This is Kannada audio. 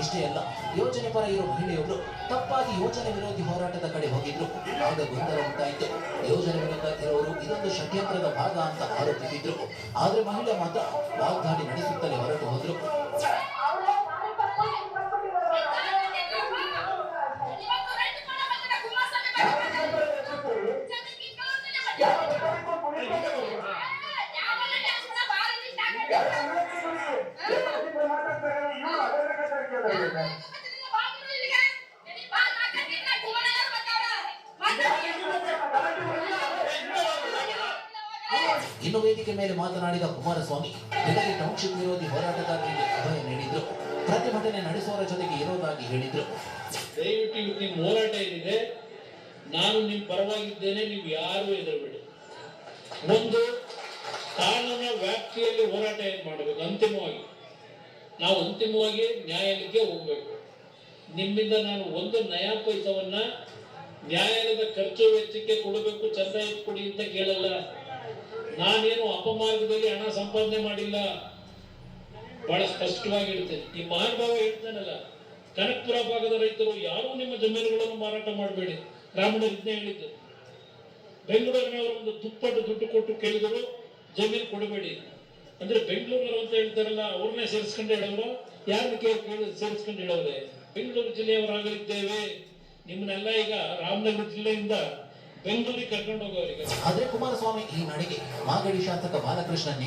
ಇಷ್ಟೇ ಅಲ್ಲ, ಯೋಜನೆ ಪರ ಇರೋ ಮಹಿಳೆಯೊಬ್ರು ತಪ್ಪಾಗಿ ಯೋಜನೆ ವಿರೋಧಿ ಹೋರಾಟದ ಕಡೆ ಹೋಗಿದ್ರು. ಆಗ ಗೊಂದಲ ಉಂಟಾಯಿತು. ಯೋಜನೆ ವಿರುದ್ಧ ಇರೋರು ಇದೊಂದು ಷಡ್ಯಂತ್ರದ ಭಾಗ ಅಂತ ಆರೋಪಿಸಿದ್ರು. ಆದ್ರೆ ಮಹಿಳೆ ಮಾತ್ರ ವಾಗ್ದಾಳಿ ನಡೆಸುತ್ತಲೇ ಹೊರಟು ಹೋದ್ರು. ಇನ್ನು ವೇದಿಕೆ ಮೇಲೆ ಮಾತನಾಡಿದ ಕುಮಾರಸ್ವಾಮಿ ಬೆಳಗ್ಗೆ ಟೌನ್ಶಿಪ್ ವಿರೋಧಿ ಹೋರಾಟಗಾರರಿಗೆ ಅಭಯ ನೀಡಿದ್ರು. ಪ್ರತಿಭಟನೆ ನಡೆಸುವವರ ಜೊತೆಗೆ ಇರೋದಾಗಿ ಹೇಳಿದ್ರು. ದಯವಿಟ್ಟು ನಿಮ್ಮ ಹೋರಾಟ ಏನಿದೆ, ನಾನು ನಿಮ್ಮ ಪರವಾಗಿದ್ದೇನೆ, ನೀವು ಯಾರು ಹೆದರಬೇಡಿ. ಒಂದು ಕಾನೂನಿನ ವ್ಯಾಪ್ತಿಯಲ್ಲಿ ಹೋರಾಟ ಏನು ಮಾಡಬೇಕು, ನಾವು ಅಂತಿಮವಾಗಿ ನ್ಯಾಯಾಲಯಕ್ಕೆ ಹೋಗ್ಬೇಕು. ನಿಮ್ಮಿಂದ ನಾನು ಒಂದು ನಯಾ ಪೈಸವನ್ನ ನ್ಯಾಯಾಲಯದ ಖರ್ಚು ವೆಚ್ಚಕ್ಕೆ ಕೊಡಬೇಕು, ಚಂದ ಕೊಡಿ ಅಂತ ಕೇಳಲ್ಲ. ನಾನೇನು ಅಪಮಾರ್ಗದಲ್ಲಿ ಹಣ ಸಂಪಾದನೆ ಮಾಡಿಲ್ಲ, ಬಹಳ ಸ್ಪಷ್ಟವಾಗಿ ಹೇಳ್ತೇನೆ. ಈ ಮಹಾನುಭಾವ ಹೇಳ್ತಾನಲ್ಲ, ಕನಕಪುರ ಭಾಗದ ರೈತರು ಯಾರೂ ನಿಮ್ಮ ಜಮೀನುಗಳನ್ನು ಮಾರಾಟ ಮಾಡಬೇಡಿ, ಗ್ರಾಮೀಣ ವಿಜ್ಞಾನ ಹೇಳಿದ್ದು. ಬೆಂಗಳೂರಿನವರು ಒಂದು ದುಪ್ಪಟ್ಟು ದುಡ್ಡು ಕೊಟ್ಟು ಕೇಳಿದರು, ಜಮೀನು ಕೊಡಬೇಡಿ ಅಂದ್ರೆ ಬೆಂಗಳೂರಿನವರು ಅಂತ ಹೇಳ್ತಾರಲ್ಲ, ಅವ್ರನ್ನೇ ಸೇರಿಸ್ಕೊಂಡು ಹೇಳೋರು, ಯಾರನ್ನ ಕೇಳಿ ಸೇರಿಸ್ಕೊಂಡು ಹೇಳೋರೆ? ಬೆಂಗಳೂರು ಜಿಲ್ಲೆಯವರಾಗಲಿದ್ದೇವೆ, ನಿಮ್ಮನ್ನೆಲ್ಲ ಈಗ ರಾಮನಗರ ಜಿಲ್ಲೆಯಿಂದ ಬೆಂಗಳೂರಿಗೆ ಕರ್ಕೊಂಡು ಹೋಗೋರಿಗೆ. ಆದ್ರೆ ಕುಮಾರಸ್ವಾಮಿ ಈ ನಡೆಗೆ ಮಾಗಡಿ ಶಾಸಕ ಬಾಲಕೃಷ್ಣ